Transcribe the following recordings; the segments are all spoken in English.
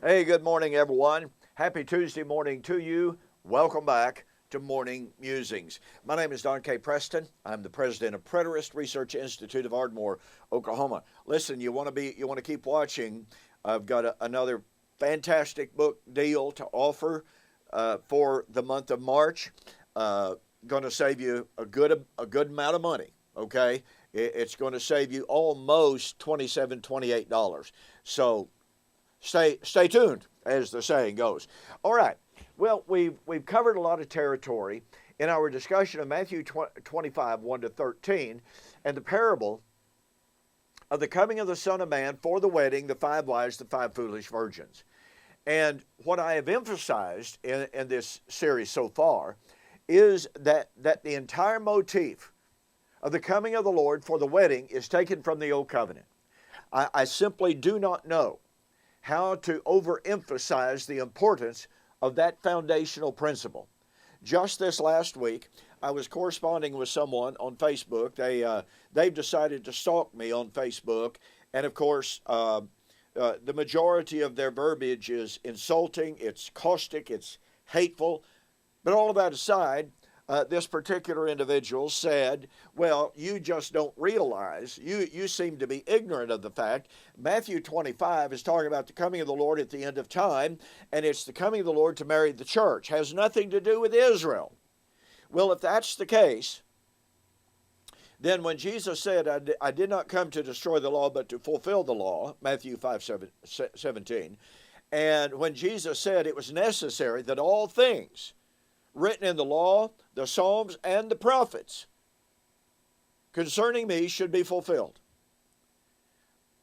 Hey, good morning, everyone. Happy Tuesday morning to you. Welcome back to Morning Musings. My name is Don K. Preston. I'm the president of Preterist Research Institute of Ardmore, Oklahoma. Listen, you want to keep watching. I've got another fantastic book deal to offer for the month of March. Going to save you a good amount of money. Okay, it's going to save you almost $27, $28. So Stay tuned, as the saying goes. All right. Well, we've covered a lot of territory in our discussion of Matthew 25, 1 to 13, and the parable of the coming of the Son of Man for the wedding, the 5 wise, the 5 foolish virgins. And what I have emphasized in this series so far is that the entire motif of the coming of the Lord for the wedding is taken from the Old Covenant. I simply do not know how to overemphasize the importance of that foundational principle. Just this last week, I was corresponding with someone on Facebook. They've decided to stalk me on Facebook, and of course, the majority of their verbiage is insulting, it's caustic, it's hateful. But all of that aside, this particular individual said, well, you just don't realize, you seem to be ignorant of the fact, Matthew 25 is talking about the coming of the Lord at the end of time, and it's the coming of the Lord to marry the church. Has nothing to do with Israel. Well, if that's the case, then when Jesus said, I did not come to destroy the law, but to fulfill the law, Matthew 5:17, and when Jesus said it was necessary that all things written in the law, the Psalms, and the prophets concerning me should be fulfilled,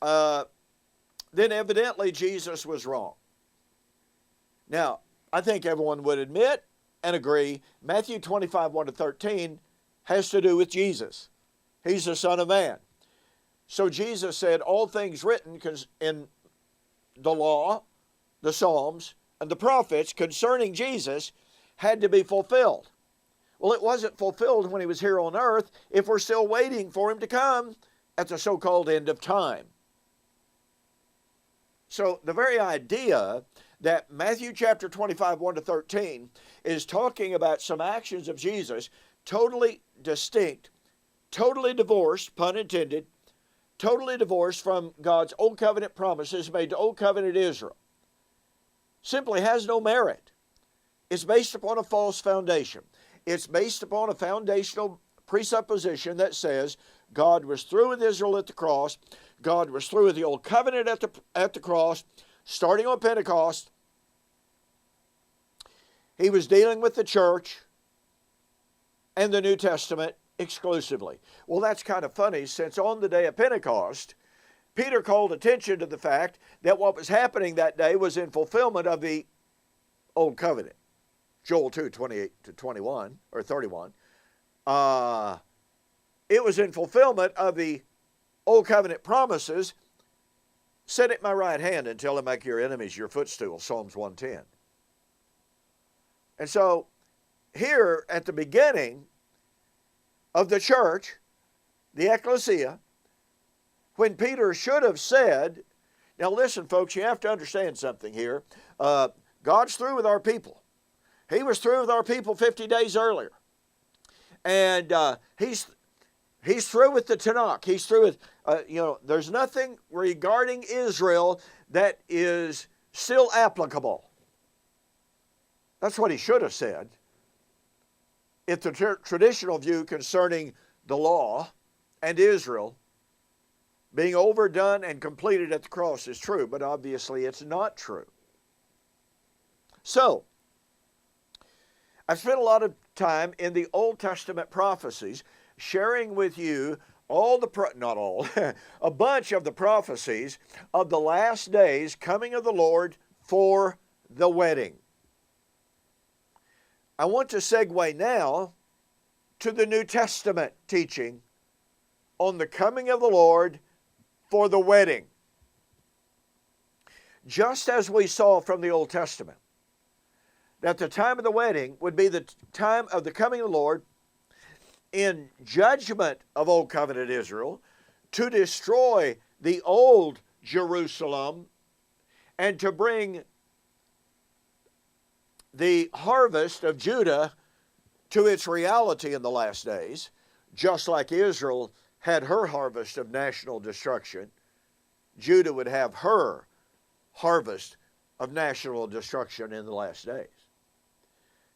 then evidently Jesus was wrong. Now, I think everyone would admit and agree Matthew 25, 1 to 13 has to do with Jesus. He's the Son of Man. So Jesus said all things written in the law, the Psalms, and the prophets concerning Jesus had to be fulfilled. Well, it wasn't fulfilled when he was here on earth if we're still waiting for him to come at the so-called end of time. So the very idea that Matthew chapter 25, 1 to 13 is talking about some actions of Jesus totally distinct, totally divorced, pun intended, totally divorced from God's Old Covenant promises made to Old Covenant Israel, simply has no merit. It's based upon a false foundation. It's based upon a foundational presupposition that says God was through with Israel at the cross. God was through with the Old Covenant at the cross, starting on Pentecost. He was dealing with the church and the New Testament exclusively. Well, that's kind of funny, since on the day of Pentecost, Peter called attention to the fact that what was happening that day was in fulfillment of the Old Covenant. Joel 2, 28 to 21, or 31. It was in fulfillment of the Old Covenant promises. Sit at my right hand until I make your enemies your footstool, Psalms 110. And so, here at the beginning of the church, the ecclesia, when Peter should have said, now listen folks, you have to understand something here. God's through with our people. He was through with our people 50 days earlier. And he's through with the Tanakh. He's through with, there's nothing regarding Israel that is still applicable. That's what he should have said. If the traditional view concerning the law and Israel being overdone and completed at the cross is true, but obviously it's not true. So, I've spent a lot of time in the Old Testament prophecies sharing with you a bunch of the prophecies of the last days coming of the Lord for the wedding. I want to segue now to the New Testament teaching on the coming of the Lord for the wedding. Just as we saw from the Old Testament, that the time of the wedding would be the time of the coming of the Lord in judgment of Old Covenant Israel to destroy the old Jerusalem and to bring the harvest of Judah to its reality in the last days, just like Israel had her harvest of national destruction, Judah would have her harvest of national destruction in the last days.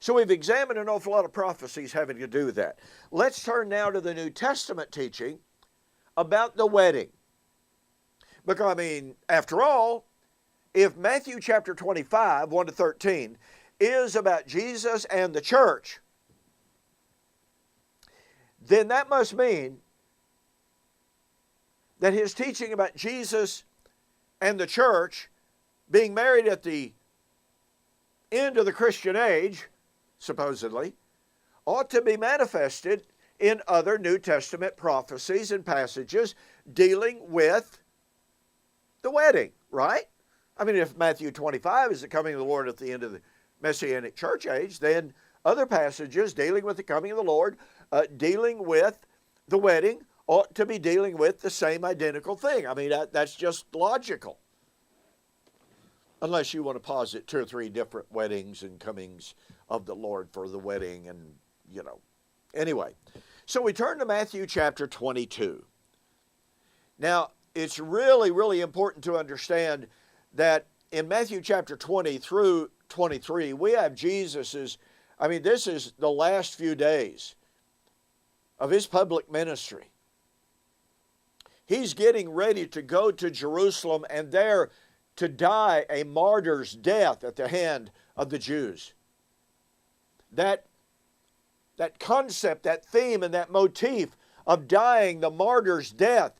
So we've examined an awful lot of prophecies having to do with that. Let's turn now to the New Testament teaching about the wedding. Because, I mean, after all, if Matthew chapter 25, 1 to 13, is about Jesus and the church, then that must mean that his teaching about Jesus and the church being married at the end of the Christian age, supposedly, ought to be manifested in other New Testament prophecies and passages dealing with the wedding, right? I mean, if Matthew 25 is the coming of the Lord at the end of the Messianic church age, then other passages dealing with the coming of the Lord, dealing with the wedding, ought to be dealing with the same identical thing. I mean, that's just logical. Unless you want to posit 2 or 3 different weddings and comings of the Lord for the wedding and, you know. Anyway, so we turn to Matthew chapter 22. Now, it's really, really important to understand that in Matthew chapter 20 through 23, we have Jesus's, I mean, this is the last few days of his public ministry. He's getting ready to go to Jerusalem and there to die a martyr's death at the hand of the Jews. That concept, that theme, and that motif of dying the martyr's death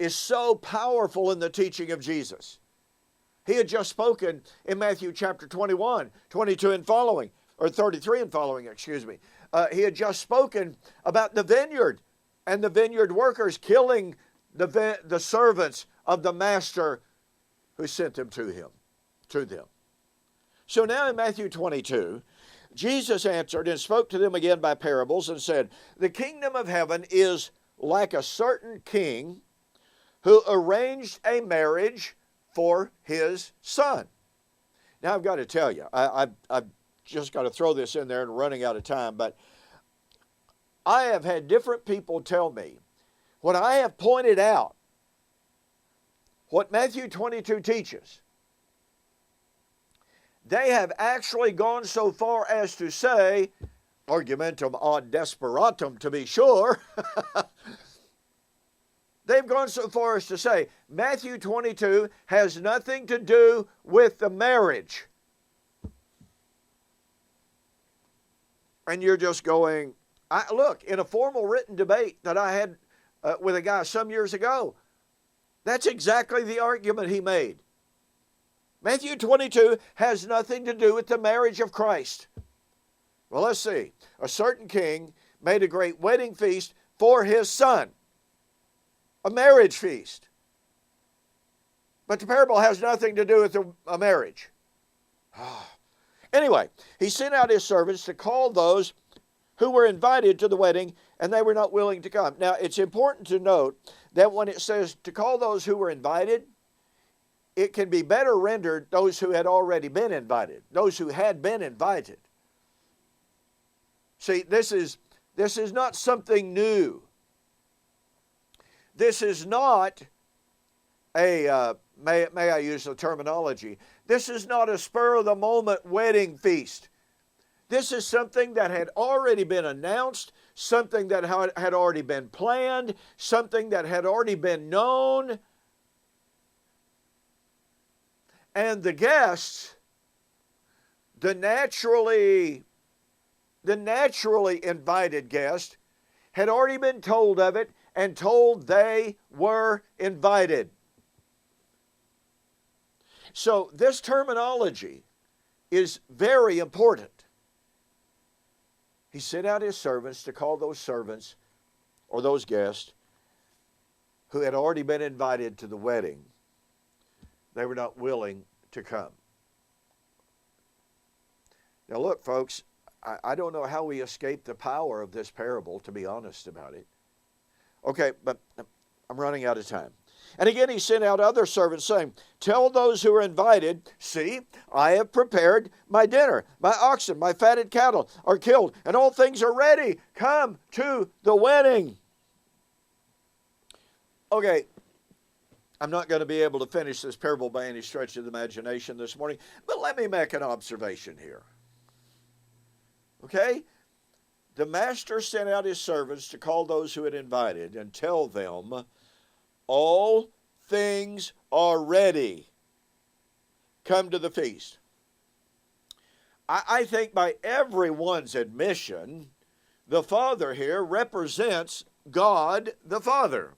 is so powerful in the teaching of Jesus. He had just spoken in Matthew chapter 21, 22 and following, or 33 and following, excuse me. He had just spoken about the vineyard and the vineyard workers killing the servants of the master who sent them to them. So now in Matthew 22, Jesus answered and spoke to them again by parables and said, "The kingdom of heaven is like a certain king who arranged a marriage for his son." Now I've got to tell you, I've just got to throw this in there and running out of time, but I have had different people tell me when I have pointed out what Matthew 22 teaches, they have actually gone so far as to say, argumentum ad desperatum to be sure, they've gone so far as to say Matthew 22 has nothing to do with the marriage. And you're just going, look, in a formal written debate that I had with a guy some years ago, that's exactly the argument he made. Matthew 22 has nothing to do with the marriage of Christ. Well, let's see. A certain king made a great wedding feast for his son. A marriage feast. But the parable has nothing to do with a marriage. Anyway, he sent out his servants to call those who were invited to the wedding, and they were not willing to come. Now, it's important to note that when it says to call those who were invited, it can be better rendered those who had already been invited, those who had been invited. See, this is not something new. This is not a, may I use the terminology, this is not a spur-of-the-moment wedding feast. This is something that had already been announced, something that had already been planned, something that had already been known. And the guests, the naturally invited guest, had already been told of it and told they were invited. So this terminology is very important. He sent out his servants to call those servants or those guests who had already been invited to the wedding. They were not willing to come. Now look, folks, I don't know how we escape the power of this parable, to be honest about it. Okay, but I'm running out of time. And again he sent out other servants, saying, tell those who are invited, see, I have prepared my dinner. My oxen, my fatted cattle are killed, and all things are ready. Come to the wedding. Okay, I'm not going to be able to finish this parable by any stretch of the imagination this morning, but let me make an observation here. Okay? The master sent out his servants to call those who had invited and tell them, all things are ready. Come to the feast. I think by everyone's admission, the Father here represents God the Father.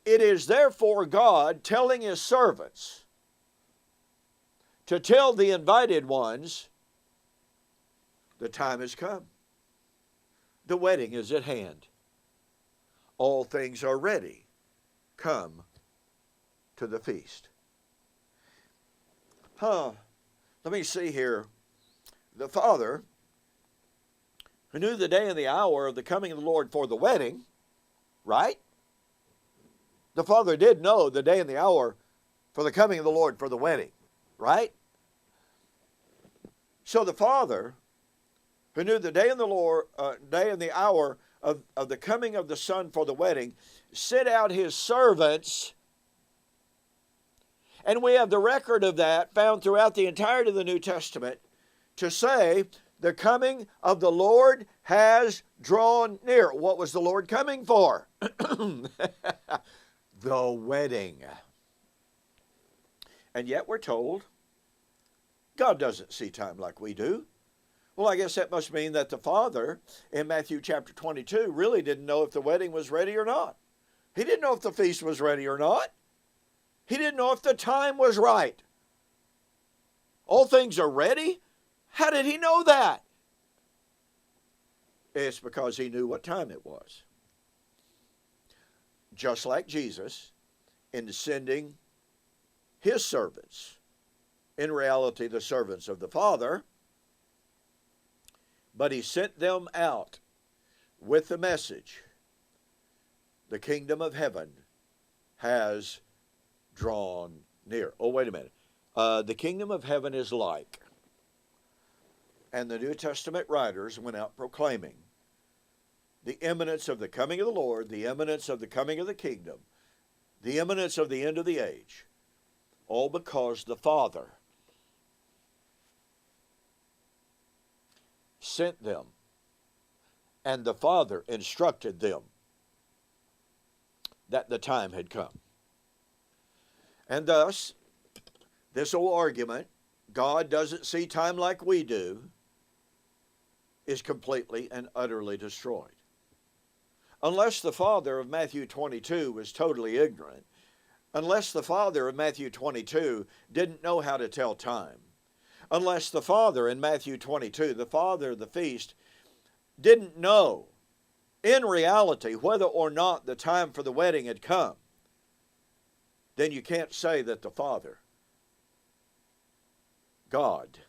It is therefore God telling his servants to tell the invited ones, the time has come. The wedding is at hand. All things are ready. Come to the feast. Let me see here. The Father, who knew the day and the hour of the coming of the Lord for the wedding, right? The Father did know the day and the hour for the coming of the Lord for the wedding, right? So the Father, who knew the day and the hour of the coming of the Son for the wedding, sent out his servants, and we have the record of that found throughout the entirety of the New Testament, to say the coming of the Lord has drawn near. What was the Lord coming for? The wedding. And yet we're told God doesn't see time like we do. Well, I guess that must mean that the Father in Matthew chapter 22 really didn't know if the wedding was ready or not. He didn't know if the feast was ready or not. He didn't know if the time was right. All things are ready? How did he know that? It's because he knew what time it was. Just like Jesus, in sending his servants, in reality the servants of the Father, but he sent them out with the message, the kingdom of heaven has drawn near. Oh, wait a minute. The kingdom of heaven is like. And the New Testament writers went out proclaiming the imminence of the coming of the Lord, the imminence of the coming of the kingdom, the imminence of the end of the age, all because the Father sent them, and the Father instructed them that the time had come. And thus, this old argument, God doesn't see time like we do, is completely and utterly destroyed. Unless the Father of Matthew 22 was totally ignorant, unless the Father of Matthew 22 didn't know how to tell time, unless the Father in Matthew 22, the Father of the feast, didn't know in reality whether or not the time for the wedding had come, then you can't say that the Father, God,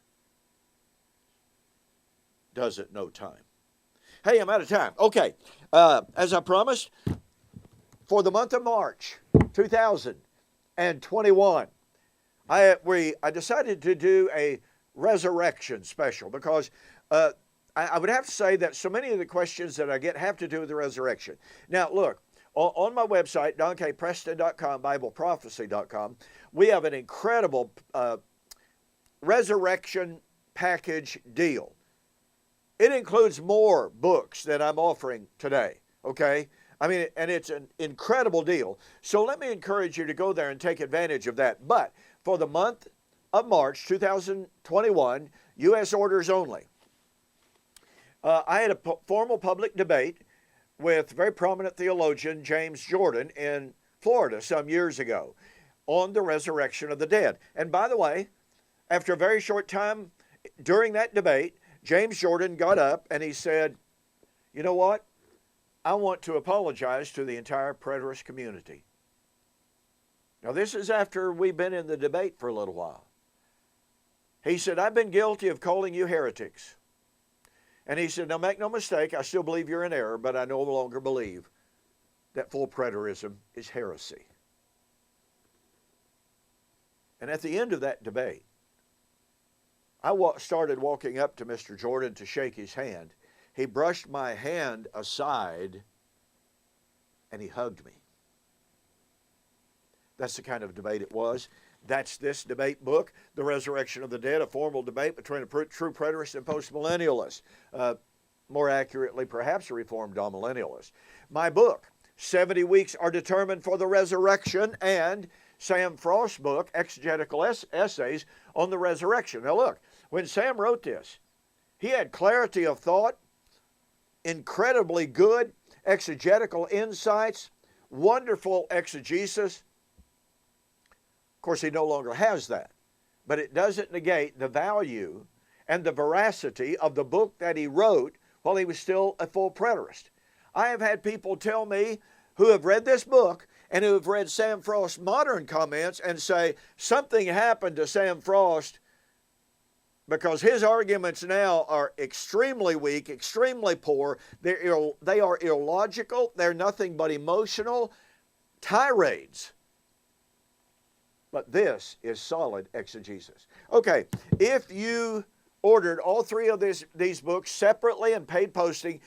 doesn't know time. Hey, I'm out of time. Okay, as I promised, for the month of March 2021, I decided to do a resurrection special because I would have to say that so many of the questions that I get have to do with the resurrection. Now, look, on my website, donkpreston.com, BibleProphecy.com, we have an incredible resurrection package deal. It includes more books that I'm offering today, okay? I mean, and it's an incredible deal. So let me encourage you to go there and take advantage of that. But for the month of March 2021, U.S. orders only. I had a formal public debate with very prominent theologian James Jordan in Florida some years ago on the resurrection of the dead. And by the way, after a very short time during that debate, James Jordan got up and he said, you know what? I want to apologize to the entire preterist community. Now, this is after we've been in the debate for a little while. He said, I've been guilty of calling you heretics. And he said, now make no mistake, I still believe you're in error, but I no longer believe that full preterism is heresy. And at the end of that debate, I started walking up to Mr. Jordan to shake his hand. He brushed my hand aside and he hugged me. That's the kind of debate it was. That's this debate book, The Resurrection of the Dead, a formal debate between a true preterist and postmillennialist. More accurately, perhaps a reformed amillennialist. My book, 70 Weeks Are Determined for the Resurrection, and Sam Frost's book, Exegetical Essays on the Resurrection. Now look, when Sam wrote this, he had clarity of thought, incredibly good exegetical insights, wonderful exegesis. Of course, he no longer has that, but it doesn't negate the value and the veracity of the book that he wrote while he was still a full preterist. I have had people tell me who have read this book and who have read Sam Frost's modern comments and say something happened to Sam Frost because his arguments now are extremely weak, extremely poor. They are illogical. They're nothing but emotional tirades. But this is solid exegesis. Okay, if you ordered all three of these books separately and paid postage,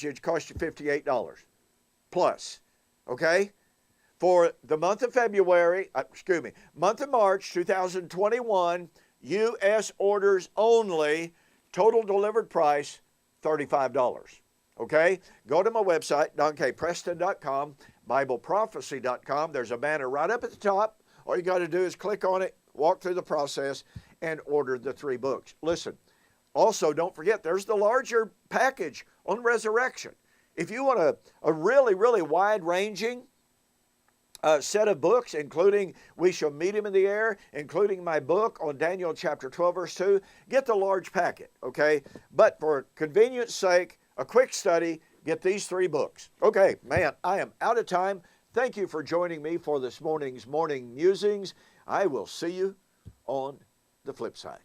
it cost you $58 plus, okay? For the month of month of March 2021, U.S. orders only, total delivered price, $35, okay? Go to my website, donkpreston.com, BibleProphecy.com. There's a banner right up at the top. All you got to do is click on it, walk through the process, and order the three books. Listen, also don't forget, there's the larger package on resurrection. If you want a really, really wide-ranging set of books, including We Shall Meet Him in the Air, including my book on Daniel chapter 12, verse 2, get the large packet, okay? But for convenience sake, a quick study, get these three books. Okay, man, I am out of time. Thank you for joining me for this morning's Morning Musings. I will see you on the flip side.